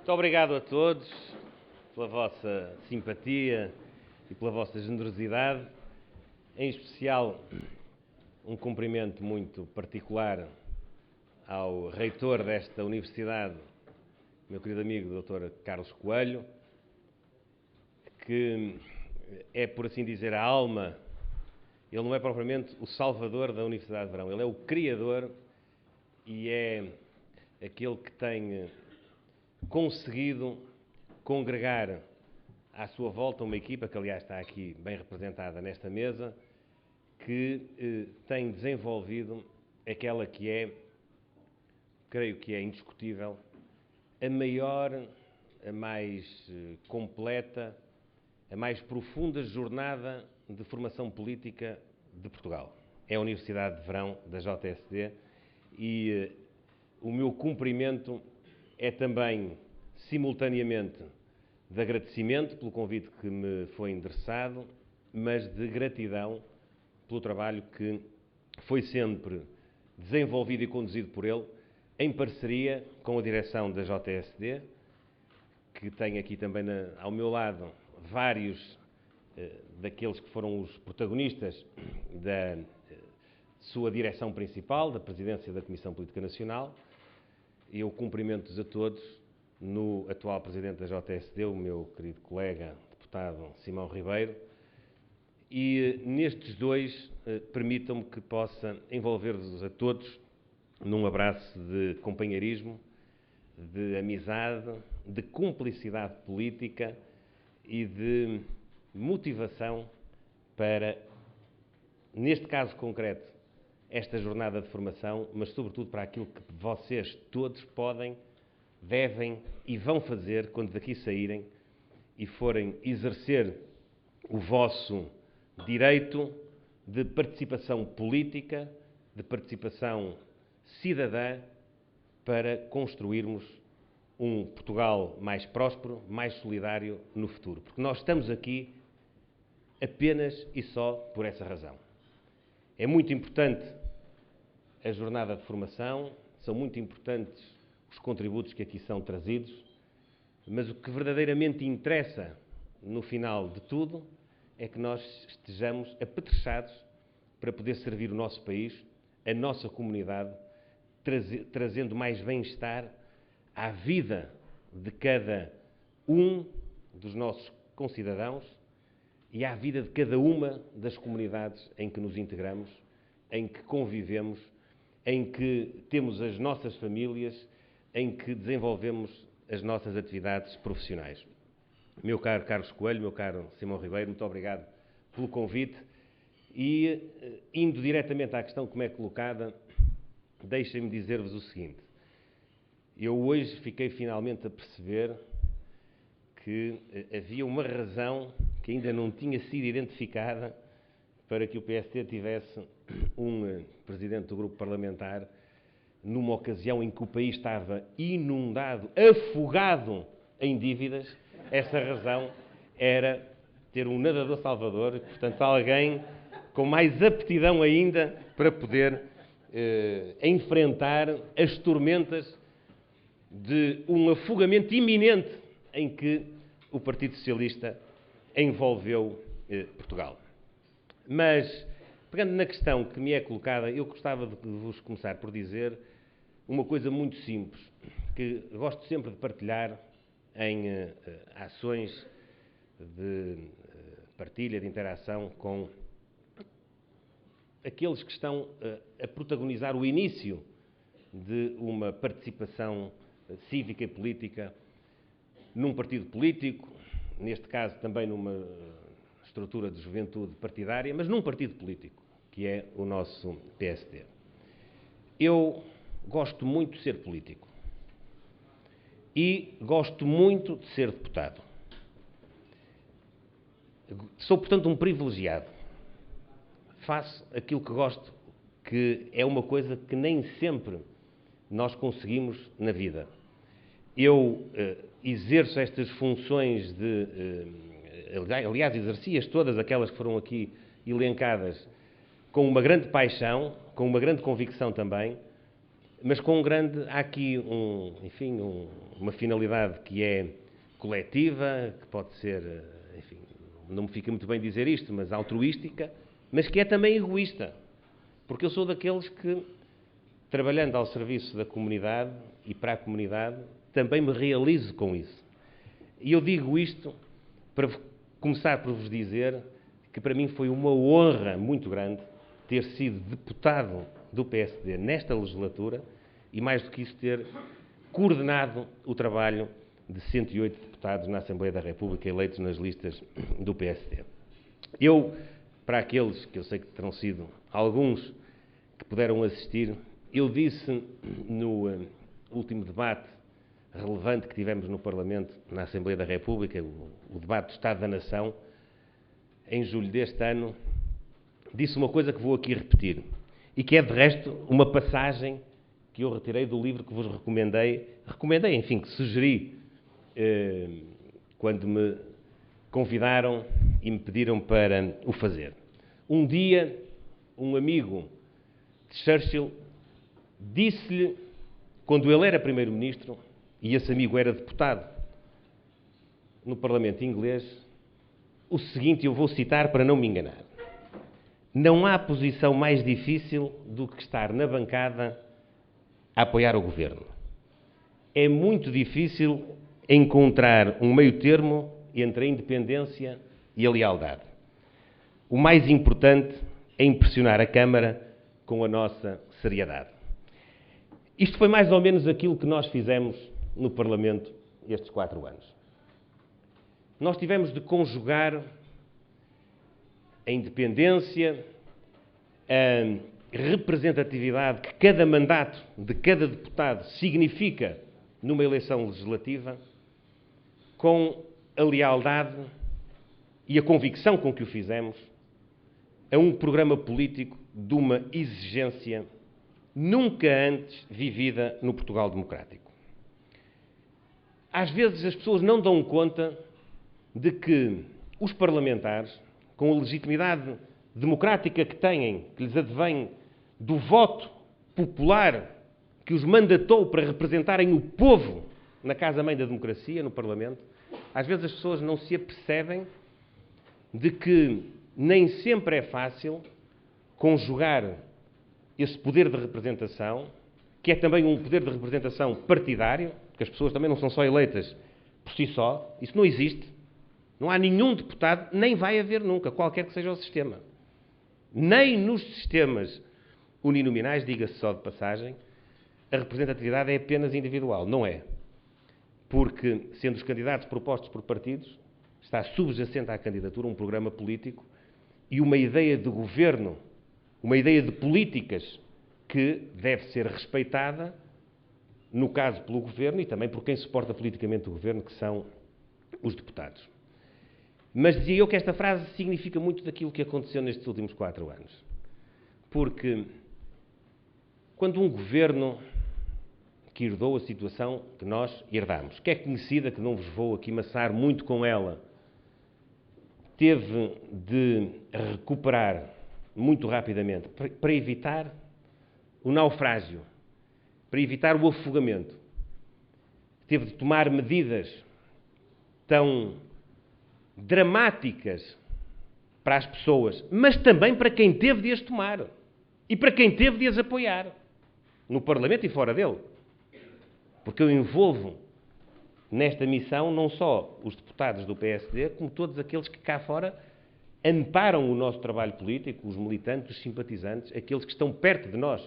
Muito obrigado a todos pela vossa simpatia e pela vossa generosidade. Em especial, um cumprimento muito particular ao reitor desta universidade, meu querido amigo Dr. Carlos Coelho, que é, por assim dizer, a alma. Ele não é propriamente o salvador da Universidade de Verão, ele é o criador e é aquele que tem conseguido congregar à sua volta uma equipa, que aliás está aqui bem representada nesta mesa, que tem desenvolvido aquela que é, creio que é indiscutível, a maior, a mais completa, a mais profunda jornada de formação política de Portugal. É a Universidade de Verão da JSD e o meu cumprimento é também, simultaneamente, de agradecimento pelo convite que me foi endereçado, mas de gratidão pelo trabalho que foi sempre desenvolvido e conduzido por ele, em parceria com a direção da JSD, que tem aqui também ao meu lado vários daqueles que foram os protagonistas da sua direção principal, da presidência da Comissão Política Nacional. Eu cumprimento-os a todos, no atual presidente da JSD, o meu querido colega, deputado Simão Ribeiro, e nestes dois permitam-me que possa envolver-vos a todos num abraço de companheirismo, de amizade, de cumplicidade política e de motivação para, neste caso concreto, esta jornada de formação, mas sobretudo para aquilo que vocês todos podem, devem e vão fazer quando daqui saírem e forem exercer o vosso direito de participação política, de participação cidadã, para construirmos um Portugal mais próspero, mais solidário no futuro. Porque nós estamos aqui apenas e só por essa razão. É muito importante a jornada de formação, são muito importantes os contributos que aqui são trazidos, mas o que verdadeiramente interessa no final de tudo é que nós estejamos apetrechados para poder servir o nosso país, a nossa comunidade, trazendo mais bem-estar à vida de cada um dos nossos concidadãos e à vida de cada uma das comunidades em que nos integramos, em que convivemos, em que temos as nossas famílias, em que desenvolvemos as nossas atividades profissionais. Meu caro Carlos Coelho, meu caro Simão Ribeiro, muito obrigado pelo convite e, indo diretamente à questão como é colocada, deixem-me dizer-vos o seguinte. Eu hoje fiquei finalmente a perceber que havia uma razão que ainda não tinha sido identificada para que o PSD tivesse um presidente do grupo parlamentar numa ocasião em que o país estava inundado, afogado em dívidas. Essa razão era ter um nadador salvador, portanto alguém com mais aptidão ainda para poder enfrentar as tormentas de um afogamento iminente em que o Partido Socialista envolveu Portugal. Mas, pegando na questão que me é colocada, eu gostava de vos começar por dizer uma coisa muito simples, que gosto sempre de partilhar em ações de partilha, de interação com aqueles que estão a protagonizar o início de uma participação cívica e política num partido político, neste caso também numa estrutura de juventude partidária, mas num partido político, que é o nosso PSD. Eu gosto muito de ser político e gosto muito de ser deputado. Sou, portanto, um privilegiado. Faço aquilo que gosto, que é uma coisa que nem sempre nós conseguimos na vida. Eu exerço estas funções aliás, exerci-as todas aquelas que foram aqui elencadas com uma grande paixão, com uma grande convicção também, mas há aqui uma finalidade que é coletiva, que pode ser, enfim, não me fica muito bem dizer isto, mas altruística, mas que é também egoísta. Porque eu sou daqueles que, trabalhando ao serviço da comunidade e para a comunidade, também me realizo com isso. E eu digo isto para começar por vos dizer que para mim foi uma honra muito grande ter sido deputado do PSD nesta legislatura e, mais do que isso, ter coordenado o trabalho de 108 deputados na Assembleia da República eleitos nas listas do PSD. Para aqueles que eu sei que terão sido alguns que puderam assistir, eu disse no último debate relevante que tivemos no Parlamento, na Assembleia da República, o debate do Estado da Nação, em julho deste ano, disse uma coisa que vou aqui repetir, e que é, de resto, uma passagem que eu retirei do livro que vos recomendei, enfim, que sugeri quando me convidaram e me pediram para o fazer. Um dia, um amigo de Churchill disse-lhe, quando ele era primeiro-ministro, e esse amigo era deputado no Parlamento inglês, o seguinte, eu vou citar para não me enganar: não há posição mais difícil do que estar na bancada a apoiar o governo. É muito difícil encontrar um meio-termo entre a independência e a lealdade. O mais importante é impressionar a Câmara com a nossa seriedade. Isto foi mais ou menos aquilo que nós fizemos no Parlamento estes 4 anos. Nós tivemos de conjugar a independência, a representatividade que cada mandato de cada deputado significa numa eleição legislativa, com a lealdade e a convicção com que o fizemos a um programa político de uma exigência nunca antes vivida no Portugal democrático. Às vezes as pessoas não dão conta de que os parlamentares, com a legitimidade democrática que têm, que lhes advém do voto popular que os mandatou para representarem o povo na casa-mãe da democracia, no Parlamento, às vezes as pessoas não se apercebem de que nem sempre é fácil conjugar esse poder de representação, que é também um poder de representação partidário, porque as pessoas também não são só eleitas por si só, isso não existe. Não há nenhum deputado, nem vai haver nunca, qualquer que seja o sistema. Nem nos sistemas uninominais, diga-se só de passagem, a representatividade é apenas individual. Não é. Porque, sendo os candidatos propostos por partidos, está subjacente à candidatura um programa político e uma ideia de governo, uma ideia de políticas que deve ser respeitada, no caso pelo governo e também por quem suporta politicamente o governo, que são os deputados. Mas dizia eu que esta frase significa muito daquilo que aconteceu nestes últimos 4 anos. Porque quando um governo que herdou a situação que nós herdámos, que é conhecida, que não vos vou aqui maçar muito com ela, teve de recuperar muito rapidamente para evitar o naufrágio, para evitar o afogamento. Teve de tomar medidas tão dramáticas para as pessoas, mas também para quem teve de as tomar e para quem teve de as apoiar, no Parlamento e fora dele. Porque eu envolvo nesta missão não só os deputados do PSD, como todos aqueles que cá fora amparam o nosso trabalho político, os militantes, os simpatizantes, aqueles que estão perto de nós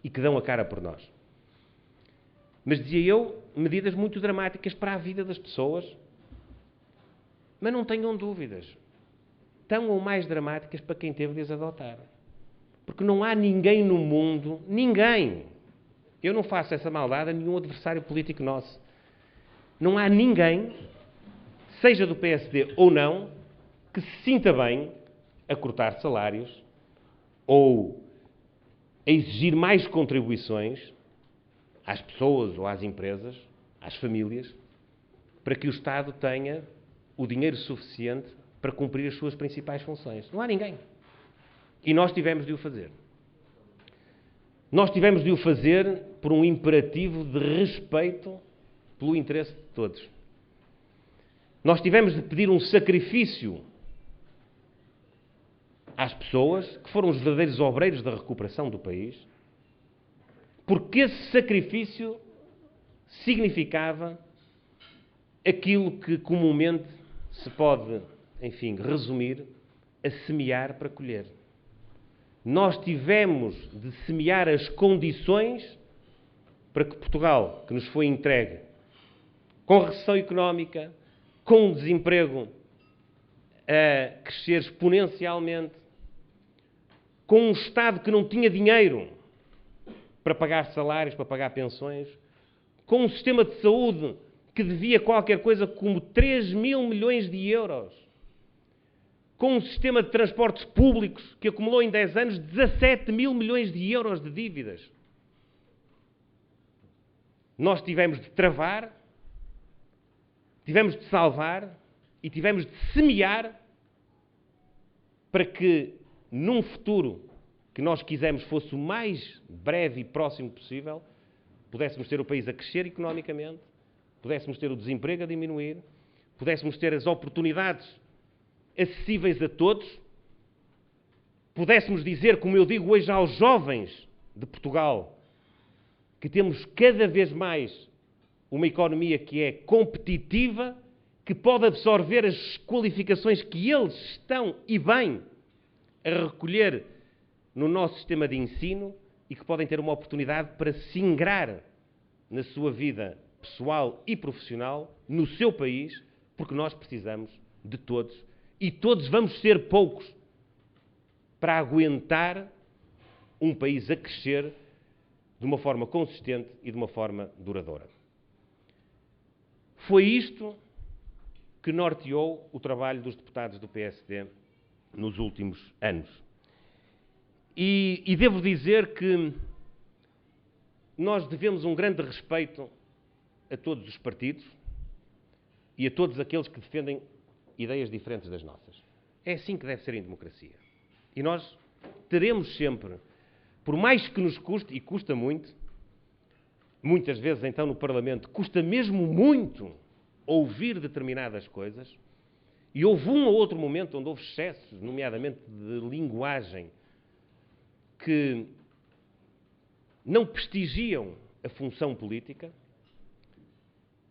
e que dão a cara por nós. Mas, dizia eu, medidas muito dramáticas para a vida das pessoas, mas não tenham dúvidas, tão ou mais dramáticas para quem teve de as adotar. Porque não há ninguém no mundo, ninguém, eu não faço essa maldade a nenhum adversário político nosso, não há ninguém, seja do PSD ou não, que se sinta bem a cortar salários ou a exigir mais contribuições às pessoas ou às empresas, às famílias, para que o Estado tenha o dinheiro suficiente para cumprir as suas principais funções. Não há ninguém. E nós tivemos de o fazer. Nós tivemos de o fazer por um imperativo de respeito pelo interesse de todos. Nós tivemos de pedir um sacrifício às pessoas que foram os verdadeiros obreiros da recuperação do país, porque esse sacrifício significava aquilo que comumente se pode, enfim, resumir a semear para colher. Nós tivemos de semear as condições para que Portugal, que nos foi entregue, com recessão económica, com desemprego a crescer exponencialmente, com um Estado que não tinha dinheiro para pagar salários, para pagar pensões, com um sistema de saúde que devia qualquer coisa como 3 mil milhões de euros, com um sistema de transportes públicos que acumulou em 10 anos 17 mil milhões de euros de dívidas. Nós tivemos de travar, tivemos de salvar e tivemos de semear para que, num futuro que nós quisemos fosse o mais breve e próximo possível, pudéssemos ter o país a crescer economicamente, pudéssemos ter o desemprego a diminuir, pudéssemos ter as oportunidades acessíveis a todos, pudéssemos dizer, como eu digo hoje aos jovens de Portugal, que temos cada vez mais uma economia que é competitiva, que pode absorver as qualificações que eles estão, e bem, a recolher no nosso sistema de ensino e que podem ter uma oportunidade para se ingrar na sua vida pessoal e profissional, no seu país, porque nós precisamos de todos e todos vamos ser poucos para aguentar um país a crescer de uma forma consistente e de uma forma duradoura. Foi isto que norteou o trabalho dos deputados do PSD nos últimos anos. E devo dizer que nós devemos um grande respeito a todos os partidos e a todos aqueles que defendem ideias diferentes das nossas. É assim que deve ser em democracia. E nós teremos sempre, por mais que nos custe, e custa muito, muitas vezes então no Parlamento, custa mesmo muito ouvir determinadas coisas, e houve um ou outro momento onde houve excessos, nomeadamente de linguagem, que não prestigiam a função política,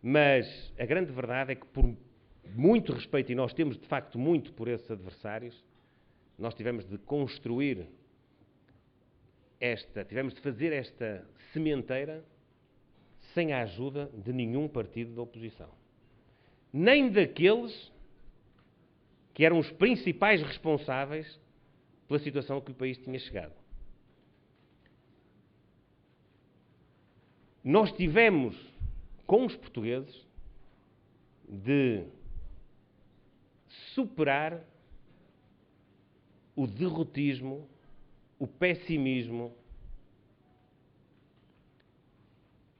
mas a grande verdade é que por muito respeito, e nós temos de facto muito por esses adversários, nós tivemos de construir tivemos de fazer esta sementeira sem a ajuda de nenhum partido da oposição. Nem daqueles que eram os principais responsáveis pela situação a que o país tinha chegado. Nós tivemos, com os portugueses, de superar o derrotismo, o pessimismo,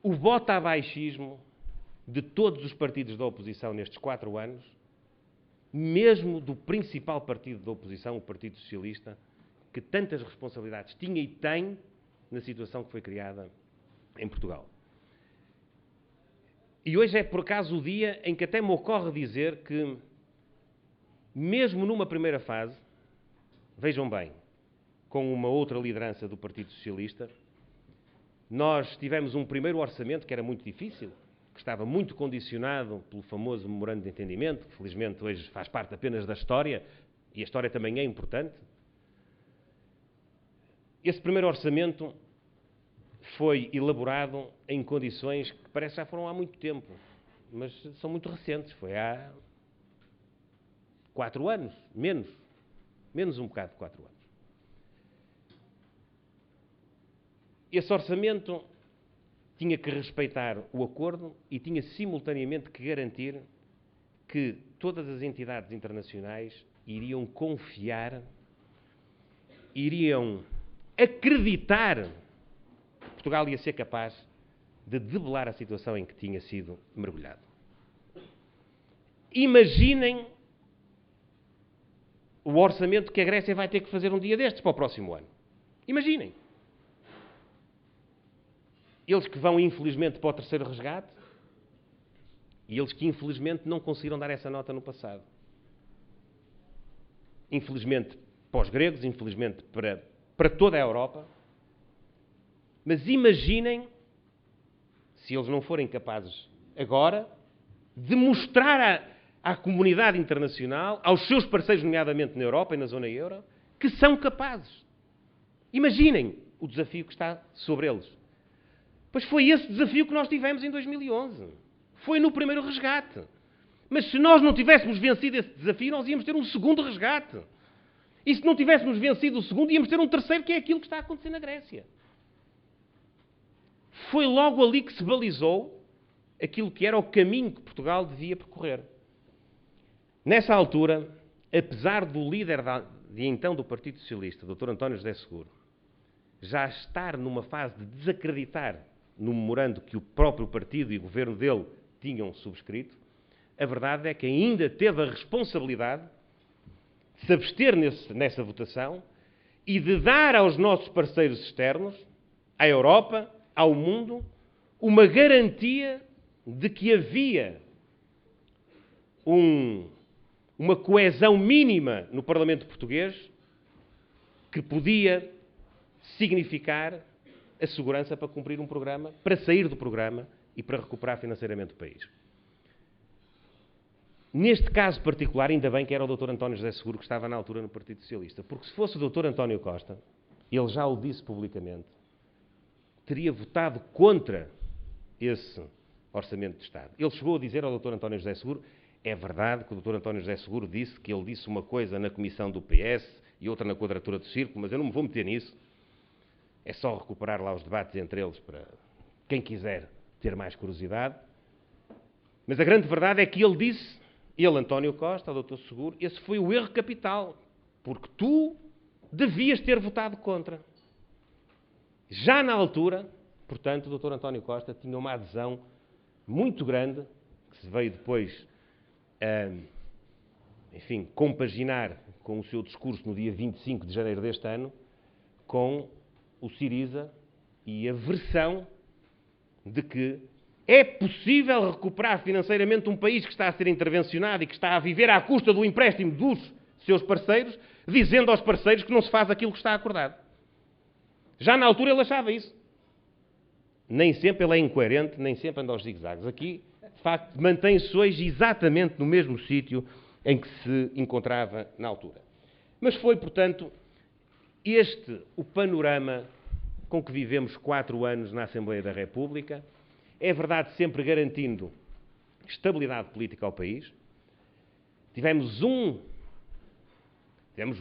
o bota-abaixismo de todos os partidos da oposição nestes 4 anos, mesmo do principal partido da oposição, o Partido Socialista, que tantas responsabilidades tinha e tem na situação que foi criada em Portugal. E hoje é, por acaso, o dia em que até me ocorre dizer que, mesmo numa primeira fase, vejam bem, com uma outra liderança do Partido Socialista, nós tivemos um primeiro orçamento que era muito difícil, que estava muito condicionado pelo famoso memorando de entendimento, que felizmente hoje faz parte apenas da história, e a história também é importante. Esse primeiro orçamento foi elaborado em condições que parece que já foram há muito tempo, mas são muito recentes. Foi há 4 anos, menos um bocado de 4 anos. Esse orçamento tinha que respeitar o acordo e tinha simultaneamente que garantir que todas as entidades internacionais iriam confiar, iriam acreditar que Portugal ia ser capaz de debelar a situação em que tinha sido mergulhado. Imaginem o orçamento que a Grécia vai ter que fazer um dia destes para o próximo ano. Imaginem. eles que vão, infelizmente, para o terceiro resgate e eles que, infelizmente, não conseguiram dar essa nota no passado. Infelizmente, para os gregos, infelizmente, para toda a Europa. Mas imaginem se eles não forem capazes agora de mostrar à comunidade internacional, aos seus parceiros, nomeadamente na Europa e na zona euro, que são capazes. Imaginem o desafio que está sobre eles. Pois foi esse desafio que nós tivemos em 2011. Foi no primeiro resgate. Mas se nós não tivéssemos vencido esse desafio, nós íamos ter um segundo resgate. E se não tivéssemos vencido o segundo, íamos ter um terceiro, que é aquilo que está a acontecer na Grécia. Foi logo ali que se balizou aquilo que era o caminho que Portugal devia percorrer. Nessa altura, apesar do líder de então do Partido Socialista, Dr. António José Seguro, já estar numa fase de desacreditar no memorando que o próprio partido e o governo dele tinham subscrito, a verdade é que ainda teve a responsabilidade de se abster nessa votação e de dar aos nossos parceiros externos, à Europa, ao mundo, uma garantia de que havia uma coesão mínima no Parlamento português que podia significar a segurança para cumprir um programa, para sair do programa e para recuperar financeiramente o país. Neste caso particular, ainda bem que era o Dr. António José Seguro que estava na altura no Partido Socialista, porque se fosse o Dr. António Costa, ele já o disse publicamente, teria votado contra esse Orçamento de Estado. Ele chegou a dizer ao Dr. António José Seguro, é verdade que o Dr. António José Seguro disse que ele disse uma coisa na comissão do PS e outra na quadratura do círculo, mas eu não me vou meter nisso. É só recuperar lá os debates entre eles para quem quiser ter mais curiosidade. Mas a grande verdade é que ele disse, ele, António Costa, ao Dr. Seguro, esse foi o erro capital, porque tu devias ter votado contra. Já na altura, portanto, o Dr. António Costa tinha uma adesão muito grande, que se veio depois, compaginar com o seu discurso no dia 25 de janeiro deste ano, com o Syriza e a versão de que é possível recuperar financeiramente um país que está a ser intervencionado e que está a viver à custa do empréstimo dos seus parceiros, dizendo aos parceiros que não se faz aquilo que está acordado. Já na altura ele achava isso. Nem sempre ele é incoerente, nem sempre anda aos zigue-zagues. Aqui, de facto, mantém-se hoje exatamente no mesmo sítio em que se encontrava na altura. Mas foi, portanto, este o panorama com que vivemos 4 anos na Assembleia da República. É verdade, sempre garantindo estabilidade política ao país. Tivemos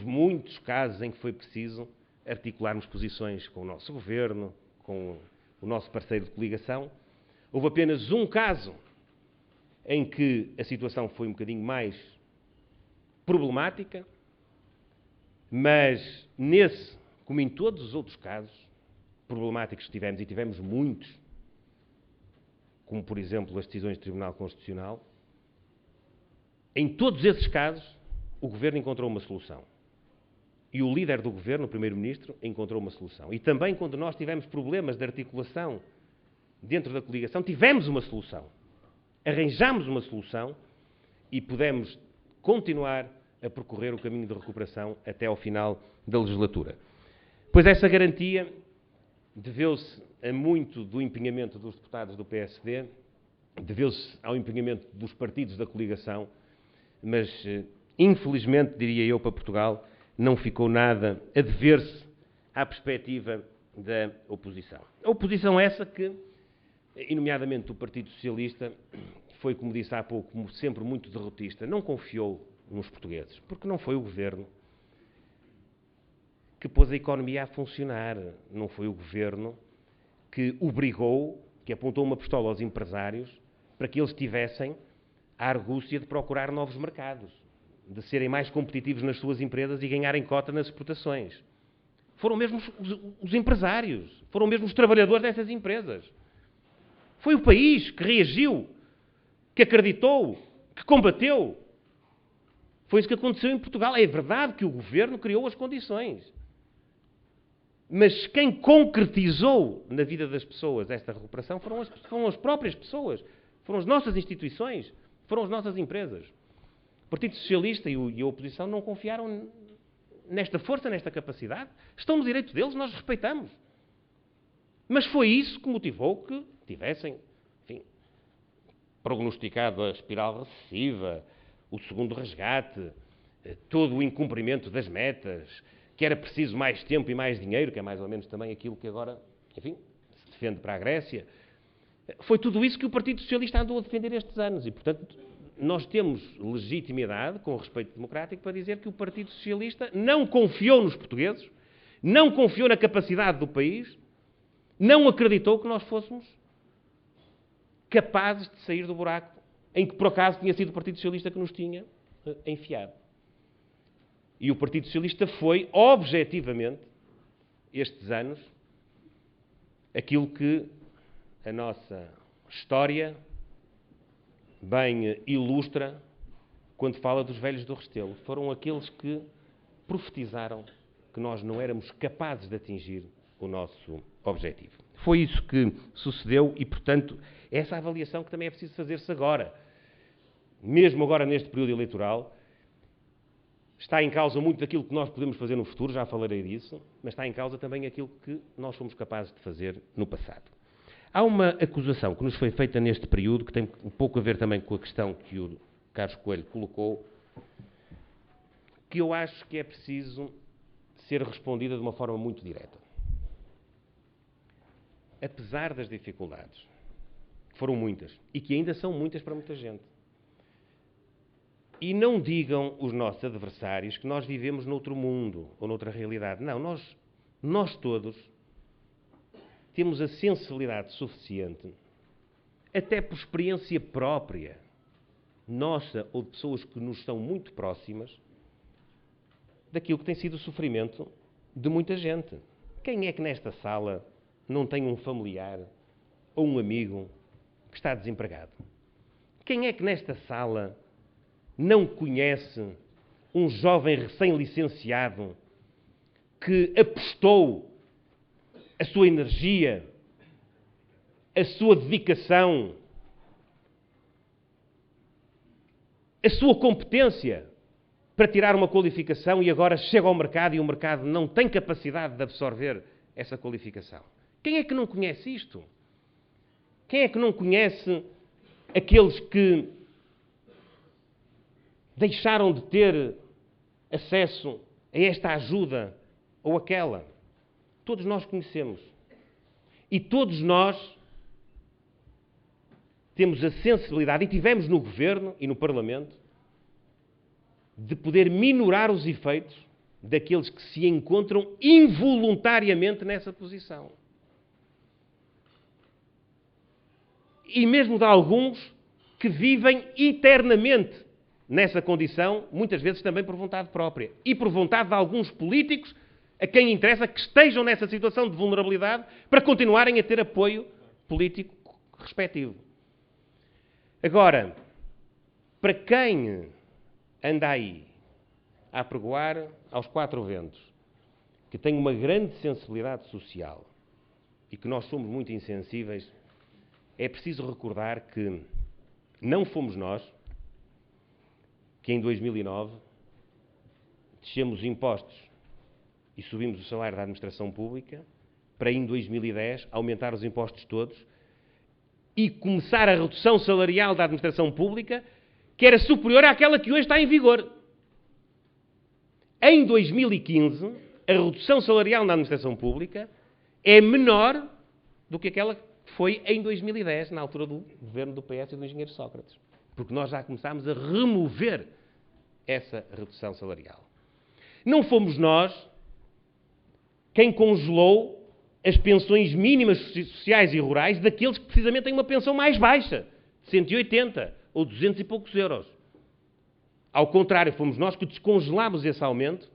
muitos casos em que foi preciso articularmos posições com o nosso governo, com o nosso parceiro de coligação. Houve apenas um caso em que a situação foi um bocadinho mais problemática, mas nesse, como em todos os outros casos problemáticos que tivemos, e tivemos muitos, como por exemplo as decisões do Tribunal Constitucional, em todos esses casos o Governo encontrou uma solução. E o líder do Governo, o Primeiro-Ministro, encontrou uma solução. E também quando nós tivemos problemas de articulação dentro da coligação, tivemos uma solução. Arranjámos uma solução e pudemos continuar a percorrer o caminho de recuperação até ao final da legislatura. Pois essa garantia deveu-se a muito do empenhamento dos deputados do PSD, deveu-se ao empenhamento dos partidos da coligação, mas, infelizmente, diria eu, para Portugal, não ficou nada a dever-se à perspectiva da oposição. A oposição essa que, e nomeadamente o Partido Socialista, foi, como disse há pouco, como sempre muito derrotista, não confiou nos portugueses, porque não foi o Governo que pôs a economia a funcionar, não foi o Governo que obrigou, que apontou uma pistola aos empresários para que eles tivessem a argúcia de procurar novos mercados, de serem mais competitivos nas suas empresas e ganharem cota nas exportações. Foram mesmo os empresários, foram mesmo os trabalhadores dessas empresas. Foi o país que reagiu, que acreditou, que combateu. Foi isso que aconteceu em Portugal. É verdade que o Governo criou as condições. Mas quem concretizou na vida das pessoas esta recuperação foram as próprias pessoas, foram as nossas instituições, foram as nossas empresas. O Partido Socialista e a oposição não confiaram nesta força, nesta capacidade. Estão no direito deles, nós respeitamos. Mas foi isso que motivou que tivessem, enfim, prognosticado a espiral recessiva, o segundo resgate, todo o incumprimento das metas, que era preciso mais tempo e mais dinheiro, que é mais ou menos também aquilo que agora, enfim, se defende para a Grécia. Foi tudo isso que o Partido Socialista andou a defender estes anos e, portanto, nós temos legitimidade, com respeito democrático, para dizer que o Partido Socialista não confiou nos portugueses, não confiou na capacidade do país, não acreditou que nós fôssemos capazes de sair do buraco em que, por acaso, tinha sido o Partido Socialista que nos tinha enfiado. E o Partido Socialista foi, objetivamente, estes anos, aquilo que a nossa história bem ilustra quando fala dos velhos do Restelo. Foram aqueles que profetizaram que nós não éramos capazes de atingir o nosso objetivo. Foi isso que sucedeu e, portanto, essa avaliação que também é preciso fazer-se agora. Mesmo agora neste período eleitoral, está em causa muito daquilo que nós podemos fazer no futuro, já falarei disso, mas está em causa também aquilo que nós fomos capazes de fazer no passado. Há uma acusação que nos foi feita neste período, que tem um pouco a ver também com a questão que o Carlos Coelho colocou, que eu acho que é preciso ser respondida de uma forma muito direta. Apesar das dificuldades, que foram muitas, e que ainda são muitas para muita gente, e não digam os nossos adversários que nós vivemos noutro mundo ou noutra realidade. Não, nós todos temos a sensibilidade suficiente, até por experiência própria, nossa ou de pessoas que nos são muito próximas, daquilo que tem sido o sofrimento de muita gente. Quem é que nesta sala não tem um familiar ou um amigo que está desempregado? Quem é que nesta sala não conhece um jovem recém-licenciado que apostou a sua energia, a sua dedicação, a sua competência para tirar uma qualificação e agora chega ao mercado e o mercado não tem capacidade de absorver essa qualificação? Quem é que não conhece isto? Quem é que não conhece aqueles que deixaram de ter acesso a esta ajuda ou aquela? Todos nós conhecemos. E todos nós temos a sensibilidade, e tivemos no Governo e no Parlamento, de poder minorar os efeitos daqueles que se encontram involuntariamente nessa posição. E mesmo de alguns que vivem eternamente nessa condição, muitas vezes também por vontade própria. E por vontade de alguns políticos a quem interessa que estejam nessa situação de vulnerabilidade para continuarem a ter apoio político respectivo. Agora, para quem anda aí a apregoar aos quatro ventos, que tem uma grande sensibilidade social e que nós somos muito insensíveis, é preciso recordar que não fomos nós que em 2009 descemos impostos e subimos o salário da administração pública para em 2010 aumentar os impostos todos e começar a redução salarial da administração pública que era superior àquela que hoje está em vigor. Em 2015, a redução salarial na administração pública é menor do que aquela que foi em 2010, na altura do governo do PS e do engenheiro Sócrates. Porque nós já começámos a remover essa redução salarial. Não fomos nós quem congelou as pensões mínimas sociais e rurais daqueles que precisamente têm uma pensão mais baixa, 180 ou 200 e poucos euros. Ao contrário, fomos nós que descongelámos esse aumento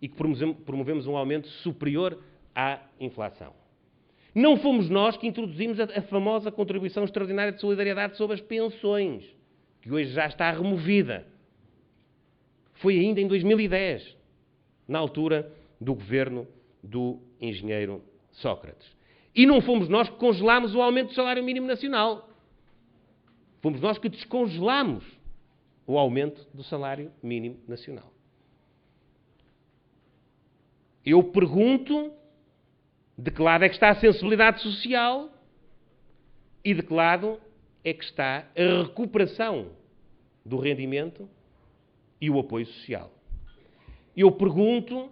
e que promovemos um aumento superior à inflação. Não fomos nós que introduzimos a famosa contribuição extraordinária de solidariedade sobre as pensões, que hoje já está removida. Foi ainda em 2010, na altura do governo do engenheiro Sócrates. E não fomos nós que congelámos o aumento do salário mínimo nacional. Fomos nós que descongelámos o aumento do salário mínimo nacional. Eu pergunto de que lado é que está a sensibilidade social e de que lado é que está a recuperação do rendimento e o apoio social. Eu pergunto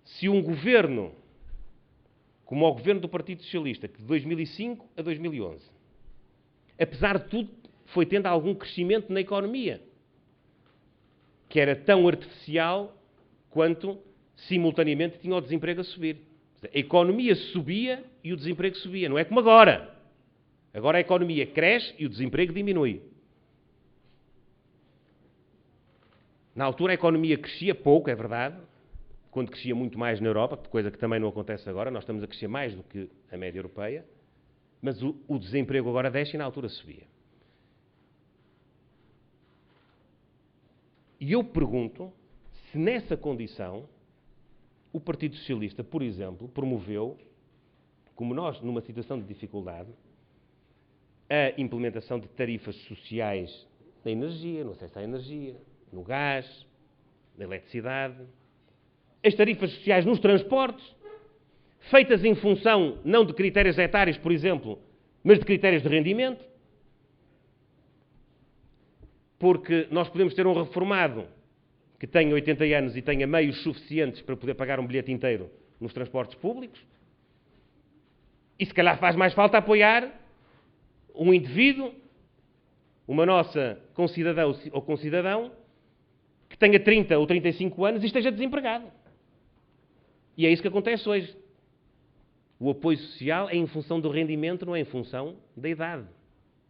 se um governo, como o governo do Partido Socialista, que de 2005 a 2011, apesar de tudo, foi tendo algum crescimento na economia, que era tão artificial quanto, simultaneamente, tinha o desemprego a subir. A economia subia e o desemprego subia. Não é como agora. Agora a economia cresce e o desemprego diminui. Na altura a economia crescia pouco, é verdade, quando crescia muito mais na Europa, coisa que também não acontece agora. Nós estamos a crescer mais do que a média europeia, mas o desemprego agora desce e na altura subia. E eu pergunto se nessa condição o Partido Socialista, por exemplo, promoveu, como nós, numa situação de dificuldade, a implementação de tarifas sociais na energia, no acesso à energia, no gás, na eletricidade, as tarifas sociais nos transportes, feitas em função não de critérios etários, por exemplo, mas de critérios de rendimento, porque nós podemos ter um reformado que tenha 80 anos e tenha meios suficientes para poder pagar um bilhete inteiro nos transportes públicos, e se calhar faz mais falta apoiar um indivíduo, uma nossa concidadão ou concidadão, que tenha 30 ou 35 anos e esteja desempregado. E é isso que acontece hoje. O apoio social é em função do rendimento, não é em função da idade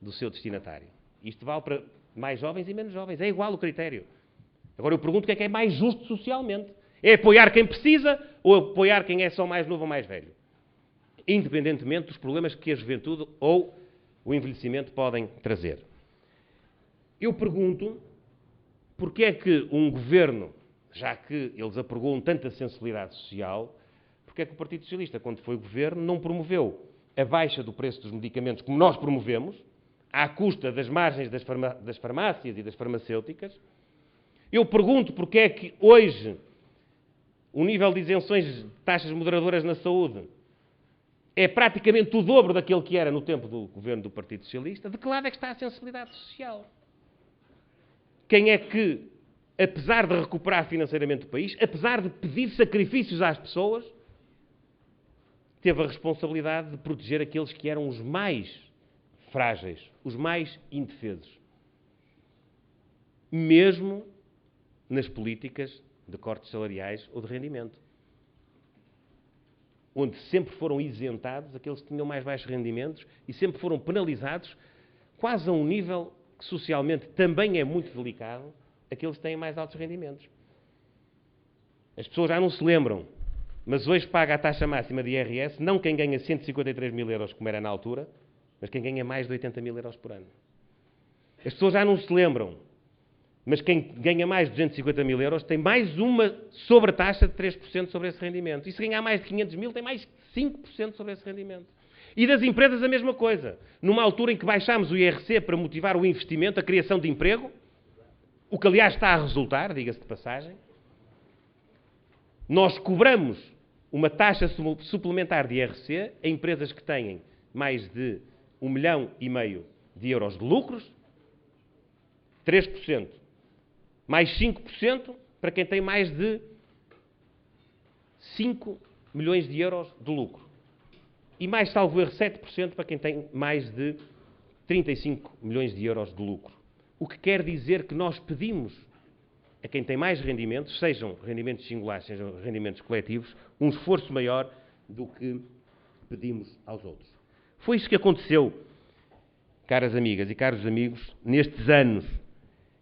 do seu destinatário. Isto vale para mais jovens e menos jovens. É igual o critério. Agora eu pergunto o que é mais justo socialmente. É apoiar quem precisa ou apoiar quem é só mais novo ou mais velho? Independentemente dos problemas que a juventude ou o envelhecimento podem trazer. Eu pergunto porque é que um governo, já que eles apregam tanta sensibilidade social, porque é que o Partido Socialista, quando foi governo, não promoveu a baixa do preço dos medicamentos, como nós promovemos, à custa das margens das farmácias e das farmacêuticas. Eu pergunto porque é que hoje o nível de isenções de taxas moderadoras na saúde é praticamente o dobro daquele que era no tempo do governo do Partido Socialista. De que lado é que está a sensibilidade social? Quem é que, apesar de recuperar financeiramente o país, apesar de pedir sacrifícios às pessoas, teve a responsabilidade de proteger aqueles que eram os mais frágeis, os mais indefesos? Mesmo nas políticas de cortes salariais ou de rendimento, onde sempre foram isentados aqueles que tinham mais baixos rendimentos e sempre foram penalizados, quase a um nível que socialmente também é muito delicado, aqueles que têm mais altos rendimentos. As pessoas já não se lembram, mas hoje paga a taxa máxima de IRS, não quem ganha 153 mil euros, como era na altura, mas quem ganha mais de 80 mil euros por ano. As pessoas já não se lembram, mas quem ganha mais de 250 mil euros tem mais uma sobretaxa de 3% sobre esse rendimento. E se ganhar mais de 500 mil, tem mais 5% sobre esse rendimento. E das empresas a mesma coisa. Numa altura em que baixámos o IRC para motivar o investimento, a criação de emprego, o que aliás está a resultar, diga-se de passagem, nós cobramos uma taxa suplementar de IRC a empresas que têm mais de 1,5 milhão de euros de lucros, 3%. Mais 5% para quem tem mais de 5 milhões de euros de lucro. E mais, salvo erro, 7% para quem tem mais de 35 milhões de euros de lucro. O que quer dizer que nós pedimos a quem tem mais rendimentos, sejam rendimentos singulares, sejam rendimentos coletivos, um esforço maior do que pedimos aos outros. Foi isso que aconteceu, caras amigas e caros amigos, nestes anos.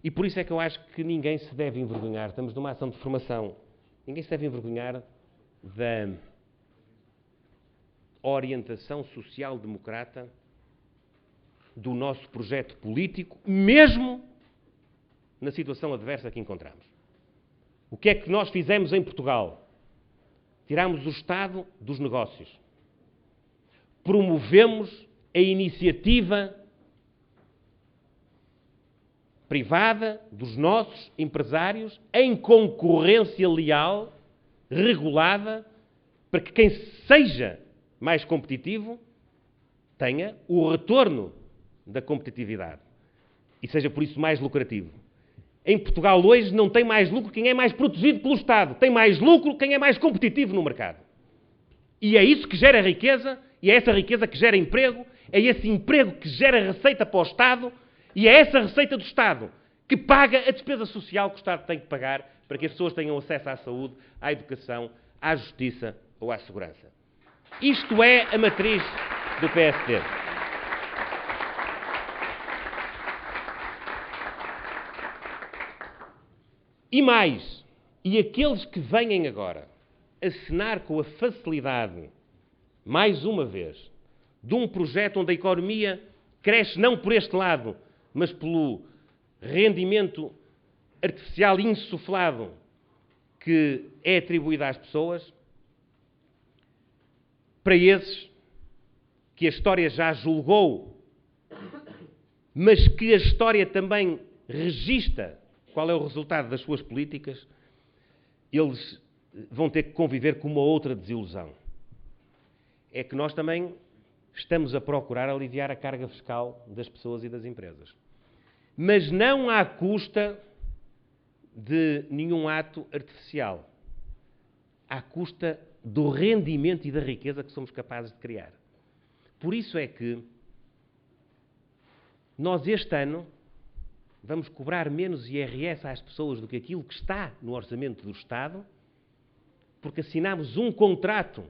E por isso é que eu acho que ninguém se deve envergonhar. Estamos numa ação de formação. Ninguém se deve envergonhar da orientação social-democrata do nosso projeto político, mesmo na situação adversa que encontramos. O que é que nós fizemos em Portugal? Tiramos o Estado dos negócios. Promovemos a iniciativa privada dos nossos empresários em concorrência leal, regulada, para que quem seja mais competitivo tenha o retorno da competitividade e seja por isso mais lucrativo. Em Portugal hoje não tem mais lucro quem é mais protegido pelo Estado, tem mais lucro quem é mais competitivo no mercado. E é isso que gera riqueza, e é essa riqueza que gera emprego, é esse emprego que gera receita para o Estado, e é essa receita do Estado que paga a despesa social que o Estado tem que pagar para que as pessoas tenham acesso à saúde, à educação, à justiça ou à segurança. Isto é a matriz do PSD. E mais, e aqueles que vêm agora acenar com a facilidade, mais uma vez, de um projeto onde a economia cresce não por este lado, mas pelo rendimento artificial insuflado que é atribuído às pessoas, para esses que a história já julgou, mas que a história também registra qual é o resultado das suas políticas, eles vão ter que conviver com uma outra desilusão. É que nós também estamos a procurar aliviar a carga fiscal das pessoas e das empresas. Mas não à custa de nenhum ato artificial. À custa do rendimento e da riqueza que somos capazes de criar. Por isso é que nós este ano vamos cobrar menos IRS às pessoas do que aquilo que está no orçamento do Estado, porque assinámos um contrato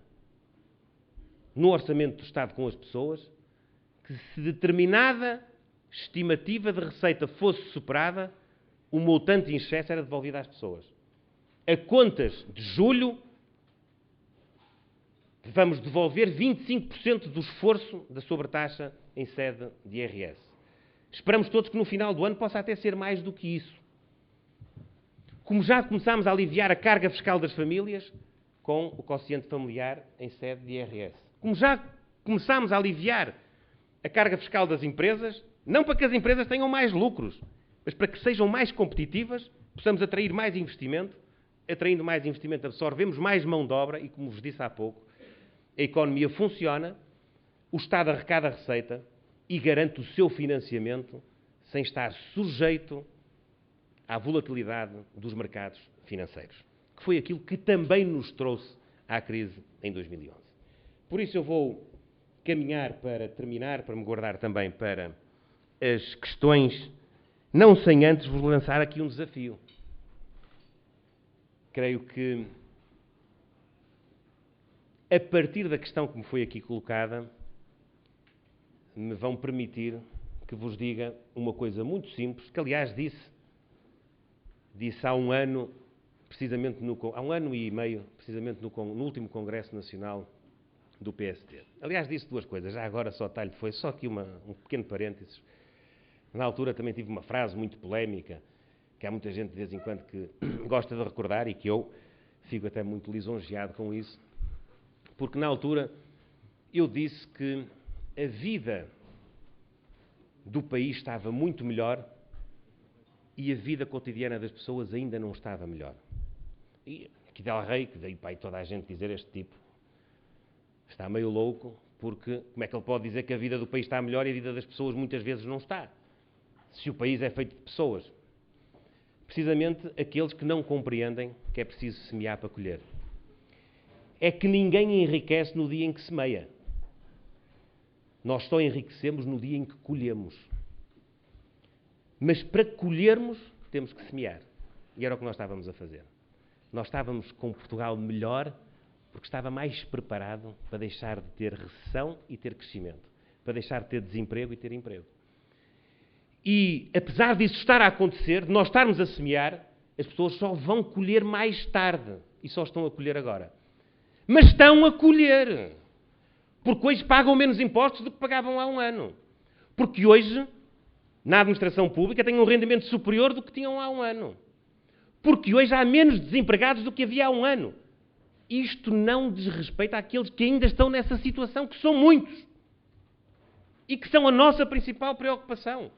no orçamento do Estado com as pessoas, que se determinada estimativa de receita fosse superada, o montante em excesso era devolvido às pessoas. A contas de julho, vamos devolver 25% do esforço da sobretaxa em sede de IRS. Esperamos todos que no final do ano possa até ser mais do que isso. Como já começámos a aliviar a carga fiscal das famílias com o quociente familiar em sede de IRS. Como já começámos a aliviar a carga fiscal das empresas, não para que as empresas tenham mais lucros, mas para que sejam mais competitivas, possamos atrair mais investimento, atraindo mais investimento absorvemos mais mão de obra e, como vos disse há pouco, a economia funciona, o Estado arrecada a receita e garante o seu financiamento sem estar sujeito à volatilidade dos mercados financeiros, que foi aquilo que também nos trouxe à crise em 2011. Por isso eu vou caminhar para terminar, para me guardar também para as questões, não sem antes vos lançar aqui um desafio. Creio que, a partir da questão que me foi aqui colocada, me vão permitir que vos diga uma coisa muito simples, que aliás disse há um ano, precisamente há um ano e meio, precisamente no último Congresso Nacional do PSD. Aliás, disse duas coisas, já agora só talho foi, só aqui um pequeno parênteses. Na altura também tive uma frase muito polémica, que há muita gente de vez em quando que gosta de recordar e que eu fico até muito lisonjeado com isso, porque na altura eu disse que a vida do país estava muito melhor e a vida cotidiana das pessoas ainda não estava melhor. E aqui Del Rey, que daí para aí toda a gente dizer este tipo, está meio louco, porque como é que ele pode dizer que a vida do país está melhor e a vida das pessoas muitas vezes não está? Se o país é feito de pessoas. Precisamente aqueles que não compreendem que é preciso semear para colher. É que ninguém enriquece no dia em que semeia. Nós só enriquecemos no dia em que colhemos. Mas para colhermos, temos que semear. E era o que nós estávamos a fazer. Nós estávamos com Portugal melhor porque estava mais preparado para deixar de ter recessão e ter crescimento. Para deixar de ter desemprego e ter emprego. E, apesar disso estar a acontecer, de nós estarmos a semear, as pessoas só vão colher mais tarde. E só estão a colher agora. Mas estão a colher. Porque hoje pagam menos impostos do que pagavam há um ano. Porque hoje, na administração pública, têm um rendimento superior do que tinham há um ano. Porque hoje há menos desempregados do que havia há um ano. isto não desrespeita àqueles que ainda estão nessa situação, que são muitos. E que são a nossa principal preocupação.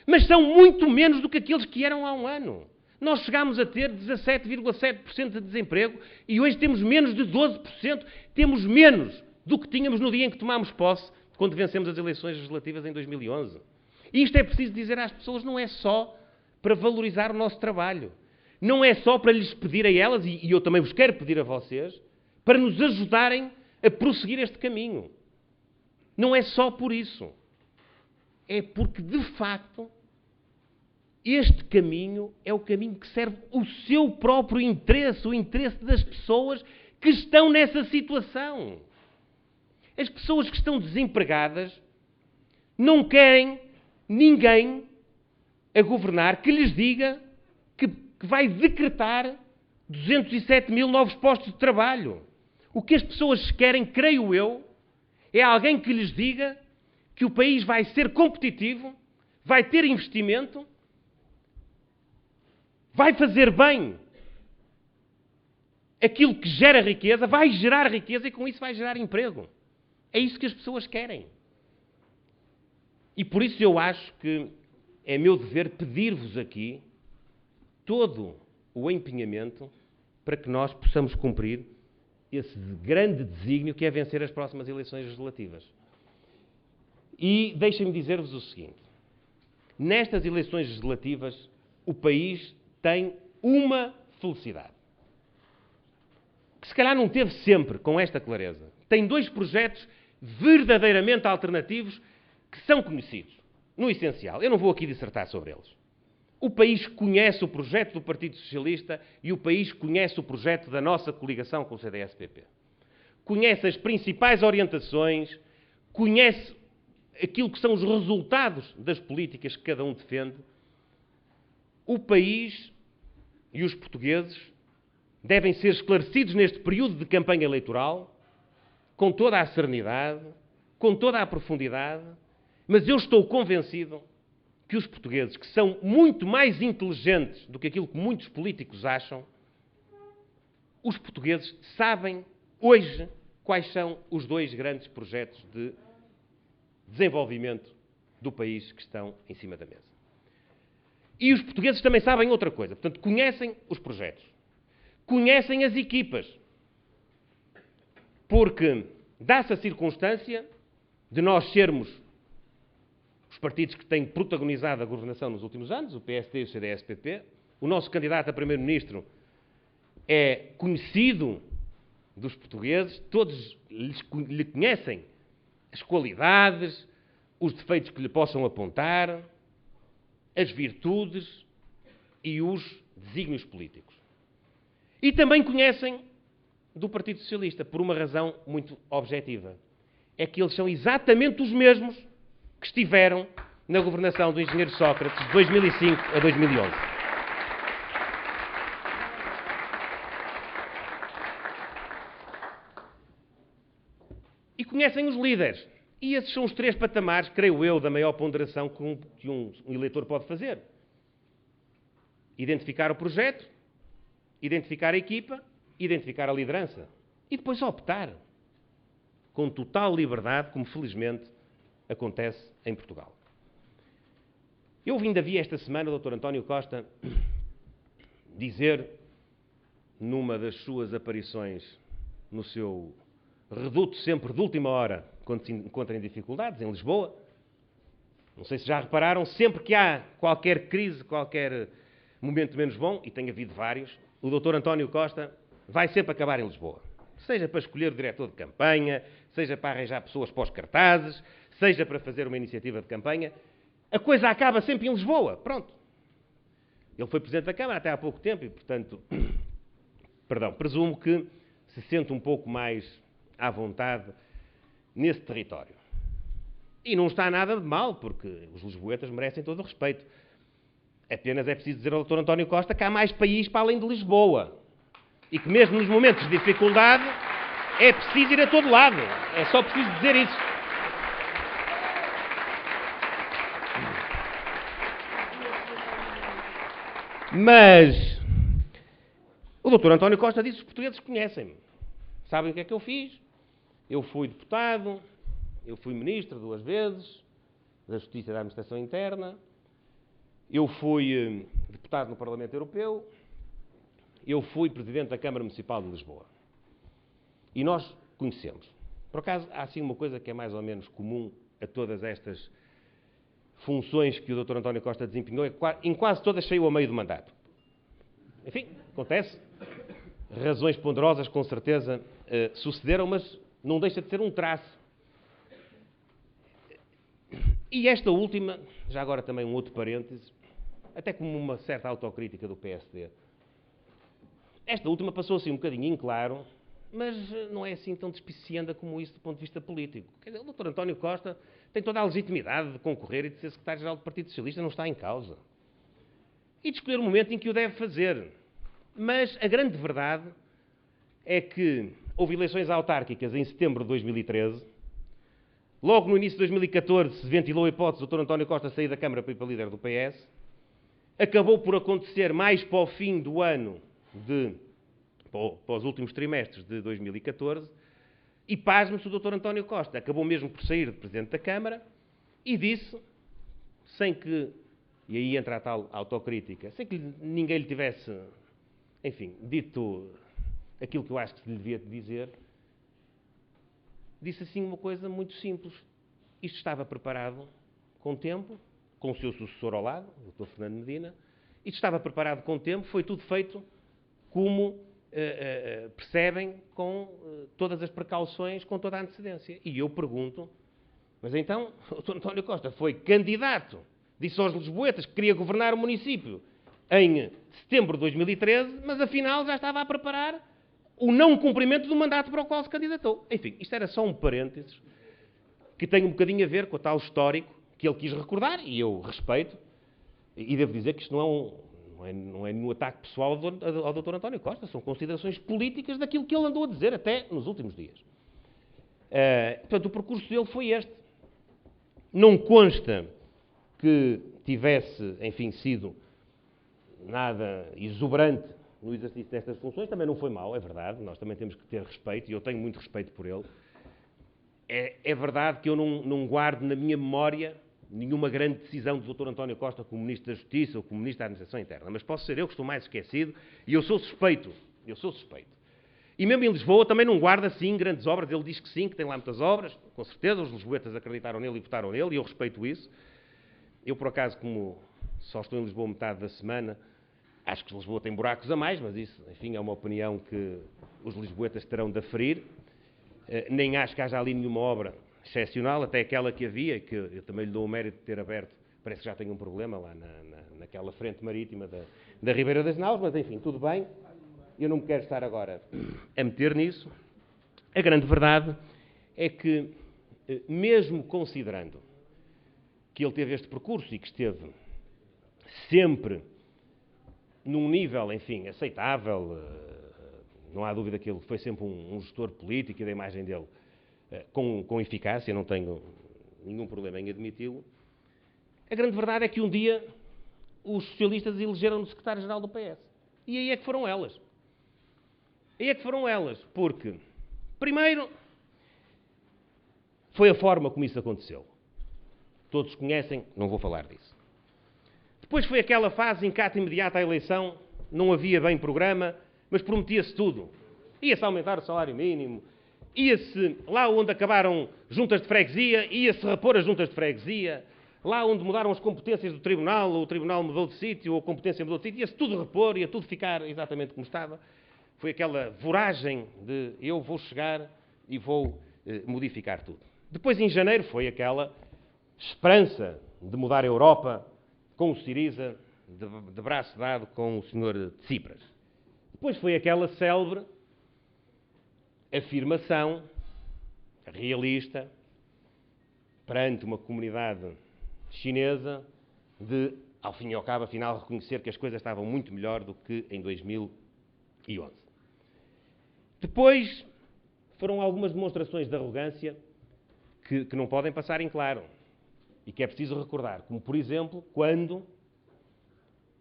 Mas são muito menos do que aqueles que eram há um ano. Nós chegámos a ter 17,7% de desemprego e hoje temos menos de 12%. Temos menos do que tínhamos no dia em que tomámos posse, quando vencemos as eleições legislativas em 2011. E isto é preciso dizer às pessoas, não é só para valorizar o nosso trabalho. Não é só para lhes pedir a elas, e eu também vos quero pedir a vocês, para nos ajudarem a prosseguir este caminho. Não é só por isso. É porque, de facto, este caminho é o caminho que serve o seu próprio interesse, o interesse das pessoas que estão nessa situação. As pessoas que estão desempregadas não querem ninguém a governar que lhes diga que vai decretar 207 mil novos postos de trabalho. O que as pessoas querem, creio eu, é alguém que lhes diga que o país vai ser competitivo, vai ter investimento, vai fazer bem aquilo que gera riqueza, vai gerar riqueza e com isso vai gerar emprego. É isso que as pessoas querem. E por isso eu acho que é meu dever pedir-vos aqui todo o empenhamento para que nós possamos cumprir esse grande desígnio que é vencer as próximas eleições legislativas. E deixem-me dizer-vos o seguinte. Nestas eleições legislativas, o país tem uma felicidade. Que se calhar não teve sempre com esta clareza. Tem dois projetos verdadeiramente alternativos que são conhecidos, no essencial. Eu não vou aqui dissertar sobre eles. O país conhece o projeto do Partido Socialista e o país conhece o projeto da nossa coligação com o CDS-PP. Conhece as principais orientações, conhece aquilo que são os resultados das políticas que cada um defende. O país e os portugueses devem ser esclarecidos neste período de campanha eleitoral, com toda a serenidade, com toda a profundidade, mas eu estou convencido que os portugueses, que são muito mais inteligentes do que aquilo que muitos políticos acham, os portugueses sabem hoje quais são os dois grandes projetos de desenvolvimento do país que estão em cima da mesa. E os portugueses também sabem outra coisa. Portanto, conhecem os projetos. Conhecem as equipas. Porque dá-se a circunstância de nós sermos os partidos que têm protagonizado a governação nos últimos anos, o PSD e o CDS-PP. O nosso candidato a primeiro-ministro é conhecido dos portugueses, todos lhe conhecem as qualidades, os defeitos que lhe possam apontar, as virtudes e os desígnios políticos. E também conhecem do Partido Socialista, por uma razão muito objetiva. É que eles são exatamente os mesmos que estiveram na governação do engenheiro Sócrates de 2005 a 2011. E conhecem os líderes. E esses são os três patamares, creio eu, da maior ponderação que um eleitor pode fazer. Identificar o projeto, identificar a equipa, identificar a liderança. E depois optar. Com total liberdade, como felizmente acontece em Portugal. Eu ainda vi esta semana o Dr. António Costa dizer, numa das suas aparições no seu reduto sempre de última hora, quando se encontra em dificuldades, em Lisboa, não sei se já repararam, sempre que há qualquer crise, qualquer momento menos bom, e tem havido vários, o Dr. António Costa vai sempre acabar em Lisboa. Seja para escolher o diretor de campanha, seja para arranjar pessoas para os cartazes, seja para fazer uma iniciativa de campanha, a coisa acaba sempre em Lisboa. Pronto. Ele foi Presidente da Câmara até há pouco tempo e, portanto, presumo que se sente um pouco mais à vontade nesse território. E não está nada de mal, porque os lisboetas merecem todo o respeito. Apenas é preciso dizer ao Dr. António Costa que há mais país para além de Lisboa. E que mesmo nos momentos de dificuldade é preciso ir a todo lado. É só preciso dizer isso. Mas o Dr. António Costa disse que os portugueses conhecem-me. Sabem o que é que eu fiz? Eu fui deputado, eu fui ministro 2 vezes, da Justiça e da Administração Interna, eu fui deputado no Parlamento Europeu, eu fui presidente da Câmara Municipal de Lisboa. E nós conhecemos. Por acaso, há assim uma coisa que é mais ou menos comum a todas estas funções que o Dr. António Costa desempenhou, em quase todas saiu a meio do mandato. Enfim, acontece. Razões ponderosas, com certeza, sucederam, mas não deixa de ser um traço. E esta última, já agora também um outro parêntese, até como uma certa autocrítica do PSD, esta última passou assim um bocadinho em claro, mas não é assim tão despicienda como isso do ponto de vista político. Quer dizer, o Dr. António Costa tem toda a legitimidade de concorrer e de ser secretário-geral do Partido Socialista, não está em causa. E de escolher o momento em que o deve fazer. Mas a grande verdade é que houve eleições autárquicas em setembro de 2013. Logo no início de 2014 se ventilou a hipótese do Dr. António Costa sair da Câmara para ir para líder do PS. Acabou por acontecer mais para o fim do ano, para os últimos trimestres de 2014, e pasme-se o Dr. António Costa. Acabou mesmo por sair de Presidente da Câmara e disse, sem que, e aí entra a tal autocrítica, sem que ninguém lhe tivesse, enfim, dito aquilo que eu acho que se lhe devia dizer, disse assim uma coisa muito simples. Isto estava preparado com tempo, com o seu sucessor ao lado, o Dr. Fernando Medina, isto estava preparado com tempo, foi tudo feito como percebem, com todas as precauções, com toda a antecedência. E eu pergunto, mas então o Dr. António Costa foi candidato, disse aos lisboetas que queria governar o município em setembro de 2013, mas afinal já estava a preparar o não cumprimento do mandato para o qual se candidatou. Enfim, isto era só um parênteses que tem um bocadinho a ver com o tal histórico que ele quis recordar, e eu respeito, e devo dizer que isto não é nenhum ataque pessoal ao Dr. António Costa, são considerações políticas daquilo que ele andou a dizer até nos últimos dias. Portanto, o percurso dele foi este. Não consta que tivesse, enfim, sido nada exuberante no exercício destas funções, também não foi mau, é verdade, nós também temos que ter respeito, e eu tenho muito respeito por ele. É verdade que eu não guardo na minha memória nenhuma grande decisão do Dr. António Costa como Ministro da Justiça ou como Ministro da Administração Interna, mas posso ser eu que estou mais esquecido, e eu sou suspeito. E mesmo em Lisboa também não guarda, assim, grandes obras. Ele diz que sim, que tem lá muitas obras, com certeza, os lisboetas acreditaram nele e votaram nele, e eu respeito isso. Eu, por acaso, como só estou em Lisboa metade da semana, acho que Lisboa tem buracos a mais, mas isso, enfim, é uma opinião que os lisboetas terão de aferir. Nem acho que haja ali nenhuma obra excepcional, até aquela que havia, que eu também lhe dou o mérito de ter aberto, parece que já tem um problema lá naquela frente marítima da Ribeira das Naus, mas enfim, tudo bem, eu não me quero estar agora a meter nisso. A grande verdade é que, mesmo considerando que ele teve este percurso e que esteve sempre num nível, enfim, aceitável, não há dúvida que ele foi sempre um gestor político e da imagem dele com eficácia, não tenho nenhum problema em admiti-lo. A grande verdade é que um dia os socialistas elegeram-no secretário-geral do PS. E aí é que foram elas. Porque, primeiro, foi a forma como isso aconteceu. Todos conhecem, não vou falar disso. Depois foi aquela fase incata imediata à eleição, não havia bem programa, mas prometia-se tudo. Ia-se aumentar o salário mínimo, ia-se, lá onde acabaram juntas de freguesia, ia-se repor as juntas de freguesia, lá onde mudaram as competências do tribunal, ou o tribunal mudou de sítio, ou a competência mudou de sítio, ia-se tudo repor, ia tudo ficar exatamente como estava. Foi aquela voragem de eu vou chegar e vou modificar tudo. Depois, em janeiro, foi aquela esperança de mudar a Europa com o Syriza, de braço dado com o Sr. Tsipras. Depois foi aquela célebre afirmação realista perante uma comunidade chinesa de, ao fim e ao cabo, afinal, reconhecer que as coisas estavam muito melhor do que em 2011. Depois foram algumas demonstrações de arrogância que não podem passar em claro e que é preciso recordar, como, por exemplo, quando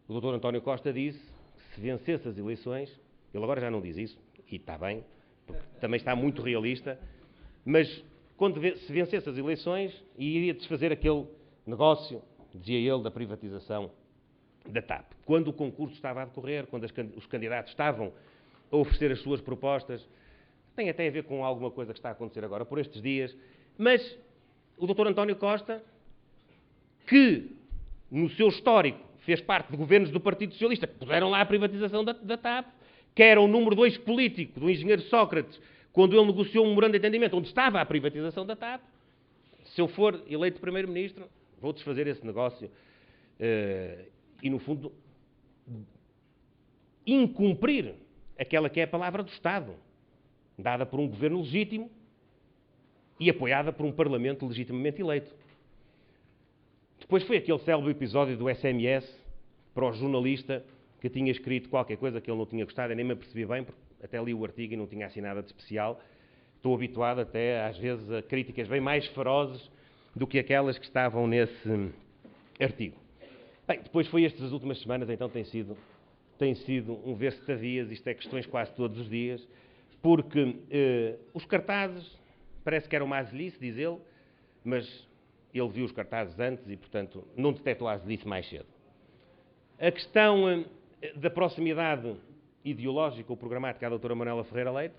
o Dr. António Costa disse que se vencesse as eleições, ele agora já não diz isso, e está bem, porque também está muito realista, mas quando se vencesse as eleições, iria desfazer aquele negócio, dizia ele, da privatização da TAP. Quando o concurso estava a decorrer, quando os candidatos estavam a oferecer as suas propostas, tem até a ver com alguma coisa que está a acontecer agora por estes dias, mas o Dr. António Costa, que no seu histórico fez parte de governos do Partido Socialista que puseram lá a privatização da TAP, que era o número 2 político do engenheiro Sócrates, quando ele negociou um memorando de entendimento onde estava a privatização da TAP, se eu for eleito Primeiro-Ministro, vou desfazer esse negócio e, no fundo, incumprir aquela que é a palavra do Estado, dada por um governo legítimo e apoiada por um Parlamento legitimamente eleito. Depois foi aquele célebre episódio do SMS para o jornalista que tinha escrito qualquer coisa que ele não tinha gostado, eu nem me apercebi bem, porque até li o artigo e não tinha assim nada de especial. Estou habituado até, às vezes, a críticas bem mais ferozes do que aquelas que estavam nesse artigo. Bem, depois foi estas últimas semanas, então tem sido um ver-se-ta-dias, isto é questões quase todos os dias, porque os cartazes, parece que era uma aselice, diz ele, mas ele viu os cartazes antes e, portanto, não detectou a aselice mais cedo. A questão da proximidade ideológica ou programática à doutora Manuela Ferreira Leite,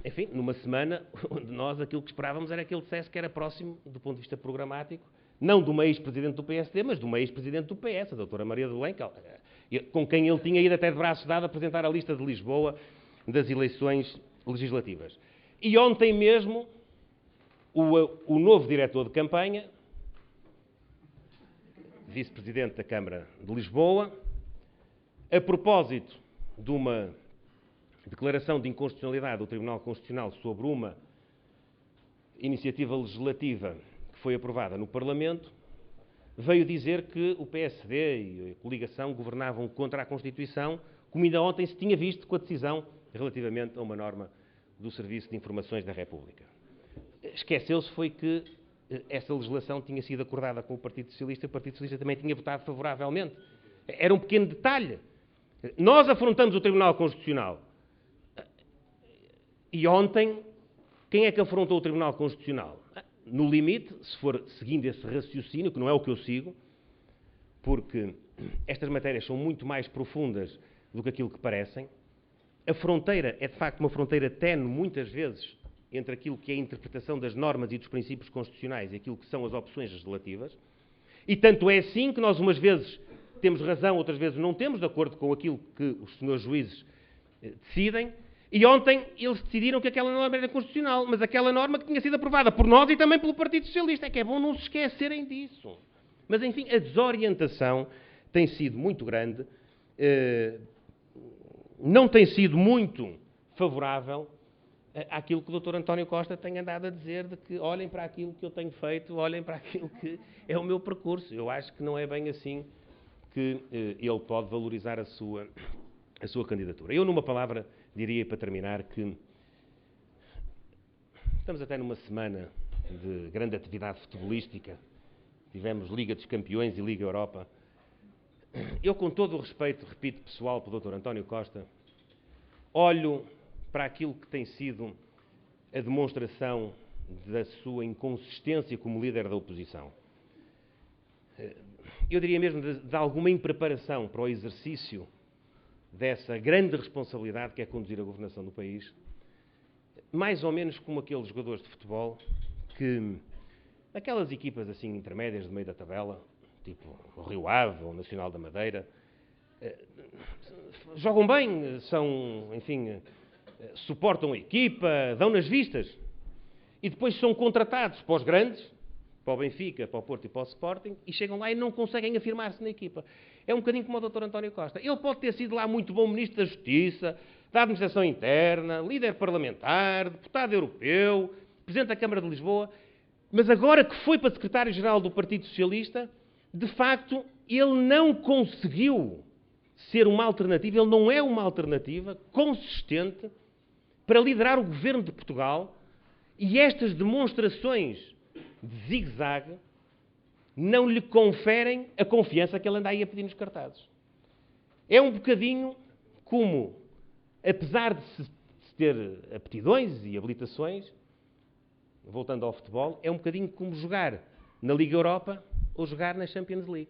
enfim, numa semana onde nós aquilo que esperávamos era que ele dissesse que era próximo, do ponto de vista programático, não de uma ex-presidente do PSD, mas de uma ex-presidente do PS, a doutora Maria de Belém, com quem ele tinha ido até de braços dados a apresentar a lista de Lisboa das eleições legislativas. E ontem mesmo, o novo diretor de campanha, vice-presidente da Câmara de Lisboa, a propósito de uma declaração de inconstitucionalidade do Tribunal Constitucional sobre uma iniciativa legislativa que foi aprovada no Parlamento, veio dizer que o PSD e a coligação governavam contra a Constituição, como ainda ontem se tinha visto com a decisão relativamente a uma norma do Serviço de Informações da República. Esqueceu-se foi que essa legislação tinha sido acordada com o Partido Socialista e o Partido Socialista também tinha votado favoravelmente. Era um pequeno detalhe. Nós afrontamos o Tribunal Constitucional. E ontem, quem é que afrontou o Tribunal Constitucional? No limite, se for seguindo esse raciocínio, que não é o que eu sigo, porque estas matérias são muito mais profundas do que aquilo que parecem, a fronteira é, de facto, uma fronteira ténue, muitas vezes, entre aquilo que é a interpretação das normas e dos princípios constitucionais e aquilo que são as opções legislativas, e tanto é assim que nós, umas vezes, temos razão, outras vezes não temos, de acordo com aquilo que os senhores juízes decidem, e ontem eles decidiram que aquela norma era constitucional, mas aquela norma que tinha sido aprovada por nós e também pelo Partido Socialista. É que é bom não se esquecerem disso. Mas, enfim, a desorientação tem sido muito grande, não tem sido muito favorável àquilo que o Dr. António Costa tem andado a dizer, de que olhem para aquilo que eu tenho feito, olhem para aquilo que é o meu percurso. Eu acho que não é bem assim que ele pode valorizar a sua candidatura. Eu, numa palavra, diria, para terminar, que estamos até numa semana de grande atividade futebolística. Tivemos Liga dos Campeões e Liga Europa. Eu, com todo o respeito, repito, pessoal, para o Dr. António Costa, olho para aquilo que tem sido a demonstração da sua inconsistência como líder da oposição. Eu diria mesmo de alguma impreparação para o exercício dessa grande responsabilidade que é conduzir a governação do país, mais ou menos como aqueles jogadores de futebol que, aquelas equipas assim intermédias do meio da tabela, tipo o Rio Ave ou o Nacional da Madeira, jogam bem, são, enfim, suportam a equipa, dão nas vistas, e depois são contratados para os grandes, para o Benfica, para o Porto e para o Sporting, e chegam lá e não conseguem afirmar-se na equipa. É um bocadinho como o Dr. António Costa. Ele pode ter sido lá muito bom Ministro da Justiça, da Administração Interna, líder parlamentar, deputado europeu, Presidente da Câmara de Lisboa, mas agora que foi para Secretário-Geral do Partido Socialista, de facto, ele não conseguiu ser uma alternativa, ele não é uma alternativa consistente para liderar o governo de Portugal, e estas demonstrações de zigue-zague não lhe conferem a confiança que ele anda aí a pedir nos cartazes. É um bocadinho como, apesar de se ter aptidões e habilitações, voltando ao futebol, é um bocadinho como jogar na Liga Europa ou jogar na Champions League.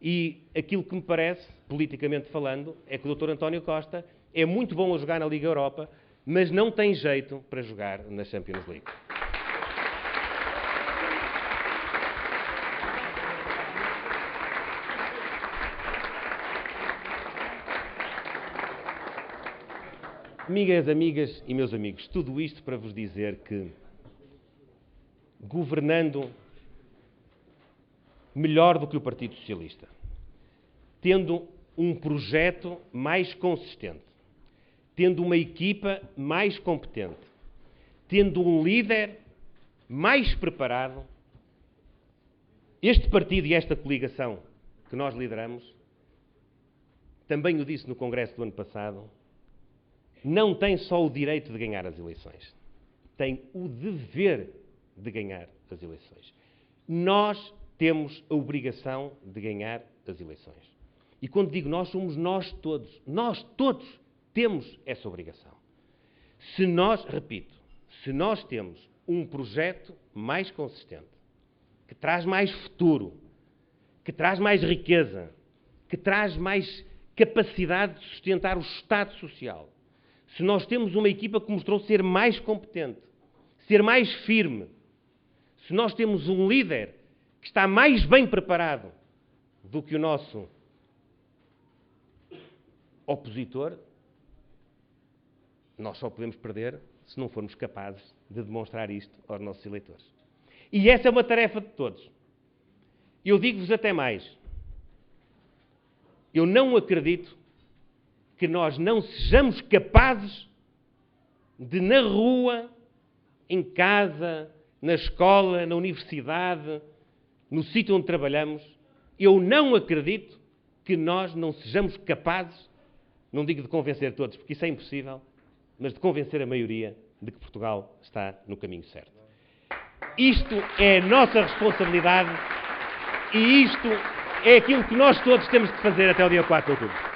E aquilo que me parece, politicamente falando, é que o Dr. António Costa é muito bom a jogar na Liga Europa, mas não tem jeito para jogar na Champions League. Amigas e meus amigos, tudo isto para vos dizer que, governando melhor do que o Partido Socialista, tendo um projeto mais consistente, tendo uma equipa mais competente, tendo um líder mais preparado, este partido e esta coligação que nós lideramos, também o disse no Congresso do ano passado, não tem só o direito de ganhar as eleições, tem o dever de ganhar as eleições. Nós temos a obrigação de ganhar as eleições. E quando digo nós, somos nós todos temos essa obrigação. Se nós, repito, se nós temos um projeto mais consistente, que traz mais futuro, que traz mais riqueza, que traz mais capacidade de sustentar o Estado Social, se nós temos uma equipa que mostrou ser mais competente, ser mais firme, se nós temos um líder que está mais bem preparado do que o nosso opositor, nós só podemos perder se não formos capazes de demonstrar isto aos nossos eleitores. E essa é uma tarefa de todos. Eu digo-vos até mais. Eu não acredito que nós não sejamos capazes de, na rua, em casa, na escola, na universidade, no sítio onde trabalhamos, eu não acredito que nós não sejamos capazes, não digo de convencer todos, porque isso é impossível, mas de convencer a maioria de que Portugal está no caminho certo. Isto é a nossa responsabilidade e isto é aquilo que nós todos temos de fazer até o dia 4 de outubro.